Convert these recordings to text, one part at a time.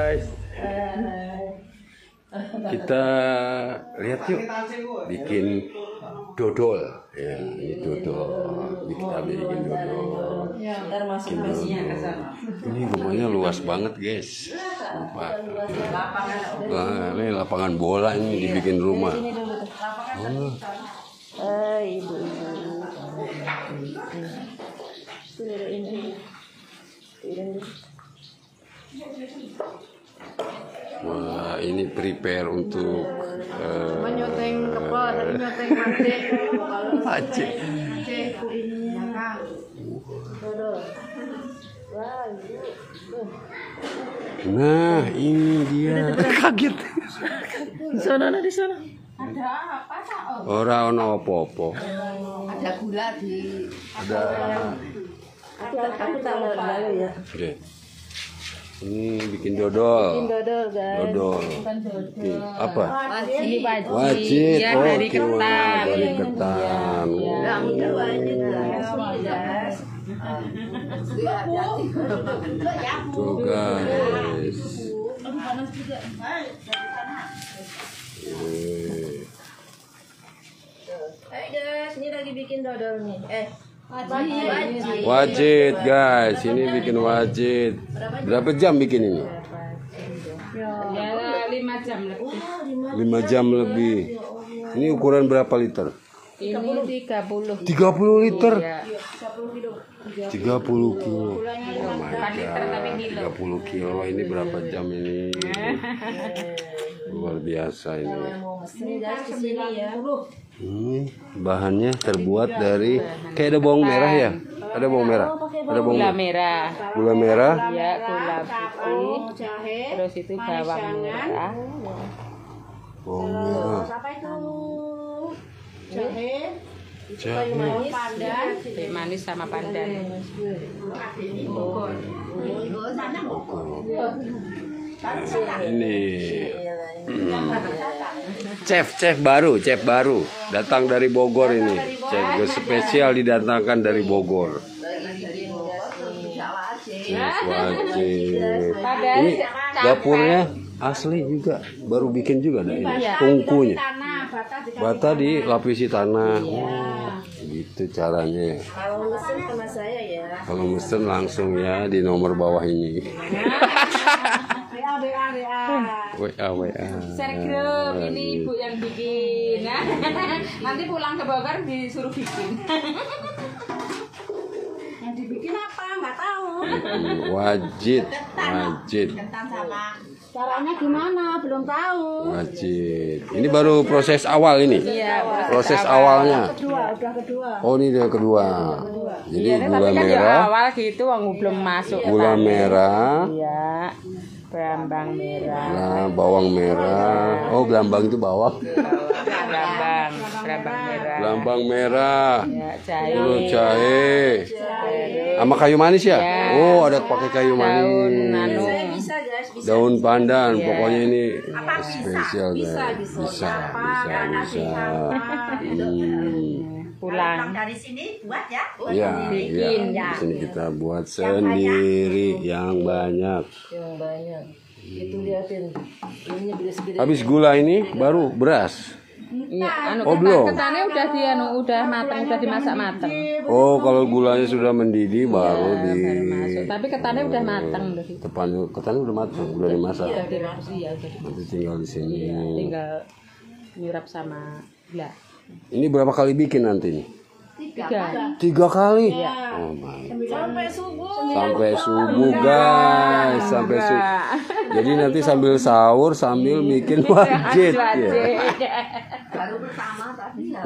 guys. Kita lihat yuk bikin dodol. Ya, ini dodol. Kita bikin dodol. Ntar masuk ke sana. Ini rumahnya luas banget guys. Sumpah. Nah, ini lapangan bola ini dibikin rumah. Ibu. Wah, ini prepare untuk menyoteng kepala, menyoteng mati. Aceh. Nah, ini dia. Kaget. Di sana. Ada apa, Cak? Ora ono apa-apa. Ada gula di. Ada. Aku tahu lalu ya. Oke. Ini bikin dodol. Dodol guys. Dodol. Oke. Apa? Ini Wajib. Ya, dari Oke, ketan. dari ketan. Tuh guys. Hai guys, ini lagi bikin dodol nih. Wajib guys, ini bikin wajib. Berapa jam bikin ini? Ya, 5 jam lebih. 5 jam lebih. Ini ukuran berapa liter? Ini 30. 30 liter. Ya. 30 kilo. Oh my God. 30 kilo ini berapa jam ini? Luar biasa ini. Bahannya terbuat dari kayak ada bawang merah ya? Ada bawang merah. Ada bawang Gula merah. Gula merah. Ya, gula putih. Terus itu bawang merah. Bawang merah. Jahe. Manis sama pandan. Ini chef baru datang dari Bogor ini. Chef spesial didatangkan dari Bogor. Chef wajib. Ini dapurnya asli juga, baru bikin juga ada ini. Tungkunya. Bata dilapisi tanah. Oh, gitu caranya. Kalau mesen sama saya ya. Kalau mesen langsung ya di nomor bawah ini. WA. Share grup, ini ibu yang bikin. Nanti pulang ke Bogor disuruh bikin. Yang dibikin apa? Nggak tahu. Wajib. Caranya gimana? Belum tahu. Wajib. Ini baru proses awal ini. Iya, Proses awalnya. Udah kedua. Oh, ini yang kedua. Jadi gula tapi kan ya merah. awal gitu belum masuk. Gula merah. Iya. Berambang merah. Nah, bawang merah. Oh, gelambang itu bawang. Berambang merah. Gelambang merah. Ya, jahe. Terus jahe. Sama kayu manis ya? Oh, ada pakai kayu manis. Bisa guys, bisa. Daun pandan, pokoknya ini spesial guys. Bisa. Pulang. Dari sini buat ya. Iya. Di sini kita buat sendiri yang banyak. Itu liatin. Ininya gede-gede. Habis gula ini baru beras. Iya, Oh, belum. ketannya udah matang, udah dimasak matang. Oh, kalau gulanya sudah mendidih baru di Masuk. Tapi ketannya udah matang dari. ketannya udah matang, udah dimasak. Udah direbus ya, Nanti tinggal di sini. tinggal nyurap sama gula. Ini berapa kali bikin nanti nih? 3. 3 kali. Oh my. Sampai subuh. Sampai subuh guys, sampai subuh. Jadi nanti sambil sahur sambil bikin wajib ya.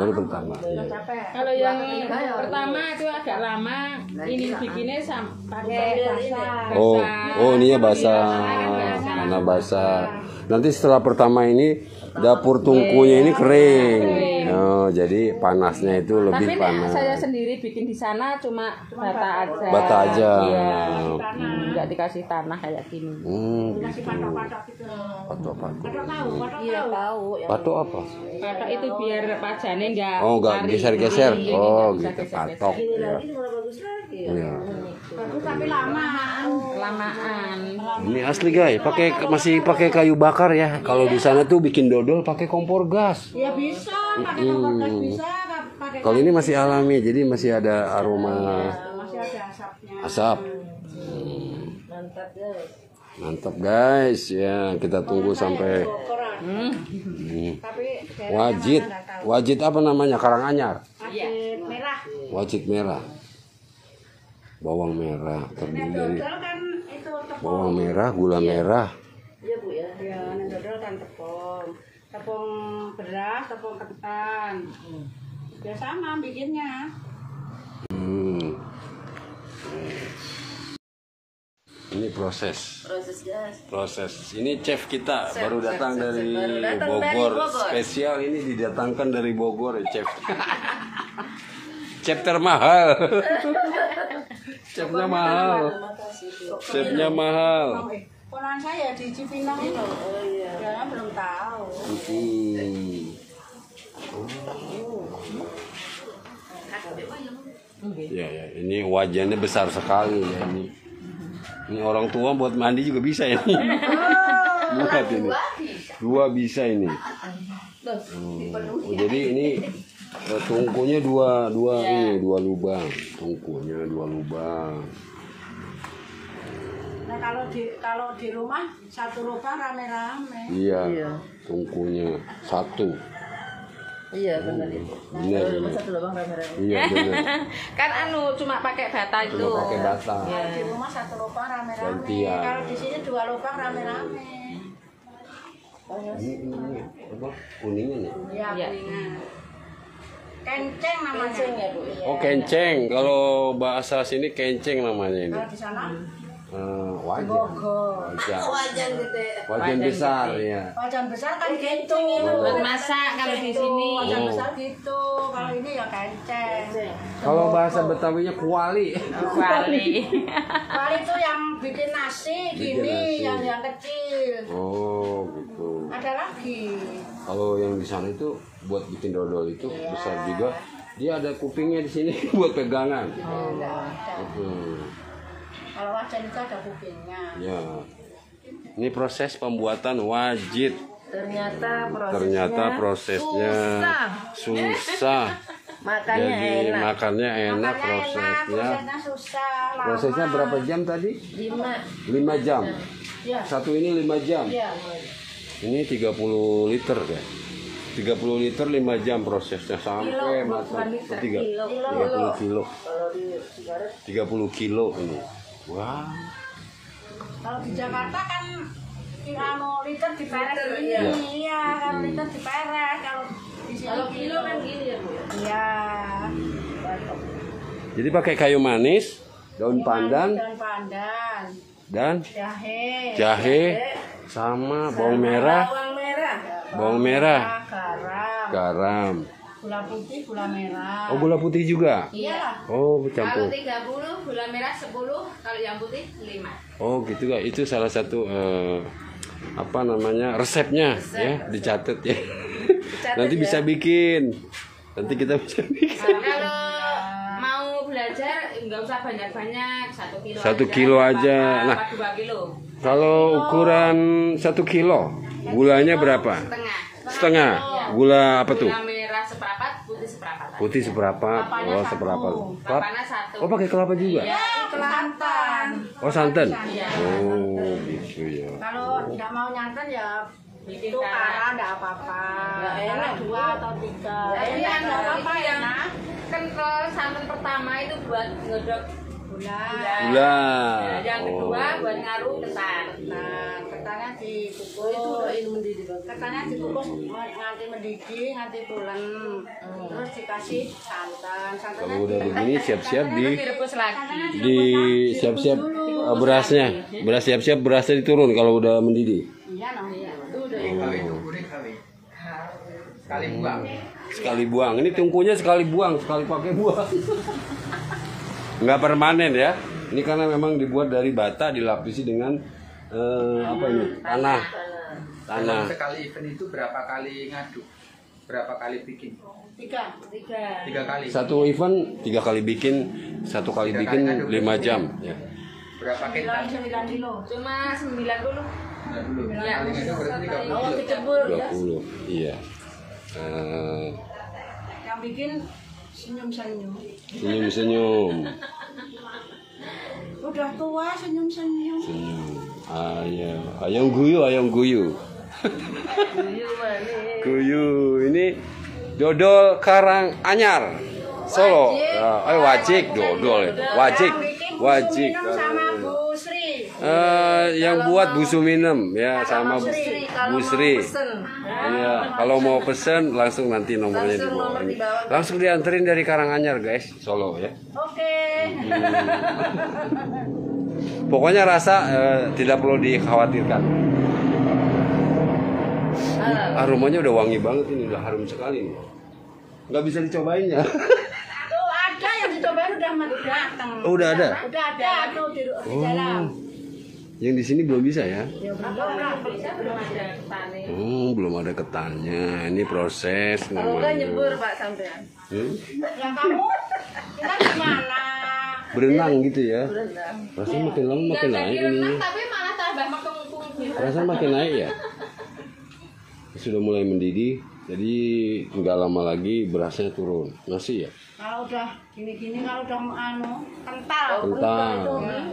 Baru pertama. Ya. Kalau yang pertama itu agak lama, ini bikinnya pakai basah. Oh, ininya basah. Karena basah. Nanti setelah pertama ini dapur tungkunya ini kering. Oh, jadi panasnya itu lebih Tapi panas. saya sendiri bikin di sana cuma bata aja. Bata aja. Iya. Enggak dikasih tanah kayak gini. Patok. Iya tahu. Patok apa? Patok itu biar pajannya enggak Oh, enggak lari. geser-geser. Iya, Oh, enggak gitu geser-geser. patok. Lagi malah bagus lagi. Iya. bagus tapi lama. Kelamaan. Ini asli guys, masih pakai kayu bakar ya. Kalau di sana tuh bikin dodol pakai kompor gas. Ya bisa, pakai kompor gas bisa, pakai. Kalau ini masih alami, jadi masih ada aroma Masih ada asapnya. asap. Mantap guys. Mantap guys, ya kita tunggu sampai Tapi wajit apa namanya, Karanganyar, wajit merah. wajit merah, bawang merah terdiri dari Dodol kan itu tepung. bawang merah, gula merah, Iya Bu ya. Ya, dodol kan tepung. Tepung beras, tepung ketan. Ya sama bikinnya. Ini proses. Proses guys. Ini chef kita baru datang dari Baru datang dari Bogor. Bogor. Spesial ini didatangkan dari Bogor ya, chef. Chef termahal. Chefnya mahal. Terima kasih Bu. Chefnya mahal. Ponakan saya di Cipinang itu. Oh iya. Ya belum tahu. Ya, ya, ini wajannya besar sekali ya ini. Ini orang tua buat mandi juga bisa ya. Buat ini. Dua bisa ini. Jadi ini tungkunya dua lubang. Tungkunya dua lubang. Nah kalau di rumah satu lubang rame-rame. Iya. Tungkunya satu. Iya benar itu. Benar. Kalau satu lubang rame-rame. Iya benar. Kan cuma pakai bata itu. Cuma pakai bata. Kalau di rumah satu lubang rame-rame. Gantian. Kalau di sini dua lubang rame-rame. Ini apa? Kuningan ya? Iya, kuningan. Kenceng namanya. Kenceng ya Bu. Oh kenceng. Kalau bahasa sini kenceng namanya ini. Kalau di sana Wajan. Bogor. Wajan gitu. Wajan besar ya. Wajan besar kan gitu. Buat masak kalau di sini. Wajan Oh. besar gitu. Kalau ini ya kenceng. Kalau bahasa Betawinya kuali. Kuali. Kuali itu yang bikin nasi Bikin gini, nasi. yang kecil. Oh gitu. Ada lagi. Kalau yang di sana itu buat bikin dodol itu besar juga. Dia ada kupingnya di sini buat pegangan. Kalau wajan itu ada kupingnya. Ya. Ini proses pembuatan wajit. Ternyata prosesnya susah. makannya Jadi enak. makannya enak prosesnya. Prosesnya susah. Lama. Prosesnya berapa jam tadi? 5 jam. Ya. Satu ini 5 jam. Iya. Ini 30 liter ya. 30 liter 5 jam prosesnya sampai matang. 30 kilo. 30 kilo ini. Wah. Kalau di Jakarta kan liter diperes ini. Iya. Iya, kalau liter diperes. Kalau di sini Kalau kilo kan gini ya Bu ya. Iya. Jadi pakai kayu manis, daun pandan, Daun pandan, dan jahe, sama bawang merah, garam. gula putih, gula merah. Oh gula putih juga. Iya. Oh Kalau campur. 30, gula merah 10, kalau yang putih 5. Oh gitu kak. Itu salah satu apa namanya resepnya ya, dicatat ya. Nanti bisa bikin. Nanti kita bisa bikin. Kalau mau belajar nggak usah banyak-banyak, 1 kilo. 1 kilo aja. Nah, Apa 2 kilo? kalau ukuran 1 kilo, gulanya berapa? Setengah. Gula apa tuh? Gula merah seperempat, putih seperempat. Putih seperempat. Oh seperempat. Kelapanya 1. Oh pakai kelapa juga? Ya, Itu santan. Oh santan. Oh gitu ya. Kalau nggak mau nyantan ya bikin itu kara nggak apa-apa. Nggak enak. 2 atau 3. Tapi Tapi yang nggak apa-apa itu ya. yang kan kalau santan pertama itu buat ngedok Gula. Gula. Nah, yang kedua Oh. buat ngaruh ketan. Nah, ketannya dikukus. Itu udah ini mendidih banget. Ketannya dikukus nganti mendidih, nganti pulen. Terus dikasih santan. Santannya Kalau udah begini siap-siap Direbus lagi. di siap-siap berasnya. Beras siap-siap berasnya diturun kalau udah mendidih. Iya, noh. Iya. Sekali buang. Ini tungkunya sekali buang, sekali pakai buang. Nggak permanen ya. Ini karena memang dibuat dari bata, dilapisi dengan apa ini? Tanah. Dalam sekali event itu berapa kali ngaduk? Berapa kali bikin? 3. 3 kali. Satu event 3 kali bikin, 1 kali bikin 5 jam. Ya. Berapa kintal? 9 kilo. Cuma 90. Nah, dulu. Ya. Kalinya itu berarti 30 Kalau kilo. dicebur ya. 20. Iya. Yang bikin senyum-senyum. Senyum-senyum. Udah tua senyum-senyum. Senyum. Ayam guyu, ayam guyu. Guyu ini dodol Karanganyar Solo. Wajik dodol itu. Wajik. Minum sama Bu Sri. Yang buat Bu Suminem ya sama Bu Sri. Iya, kalau mau pesen langsung nanti nomornya di bawah ini. Langsung dianterin dari Karanganyar guys, Solo ya. Oke. Pokoknya rasa tidak perlu dikhawatirkan. Aromanya udah wangi banget ini, udah harum sekali nih. Nggak bisa dicobain ya. Tuh ada yang dicobain udah datang. Oh, udah ada? Udah ada tuh di dalam. Yang di sini belum bisa ya? Ya belum ada petani. Belum ada ketannya. Ini proses Kalau enggak namanya. nyebur Pak sampean. Yang kamu kita gimana? Berenang gitu ya. Berenang. Rasanya makin lama makin Nggak naik jadi renang, ini. tapi malah tambah mekung-mekung gitu. Rasanya makin naik ya. Sudah mulai mendidih, jadi nggak lama lagi berasnya turun. Nasi ya? Kalau udah gini-gini kalau udah kental. Kental.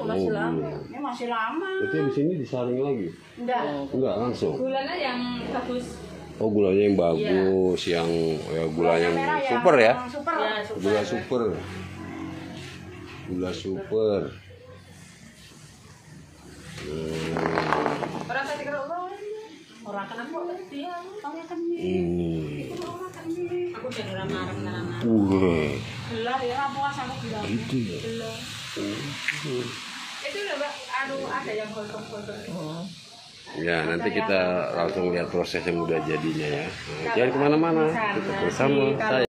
Masih lama. Iya. Ini masih lama. Berarti di sini disaring lagi? Enggak. Enggak langsung. Gulanya yang bagus. Oh, gulanya yang bagus, yang ya gula yang Merah super ya? Super. Ya, Gula super. Gula super. Orang tadi kalau orang kenapa dia? Ini. Aku jadi orang marah-marah. Gelar ya puas aku bilang. Itu ya. Itu loh Mbak, ada yang gosong-gosong. Ya, nanti kita langsung lihat proses yang udah jadinya ya. Nah, jangan kemana-mana, tetap bersama saya.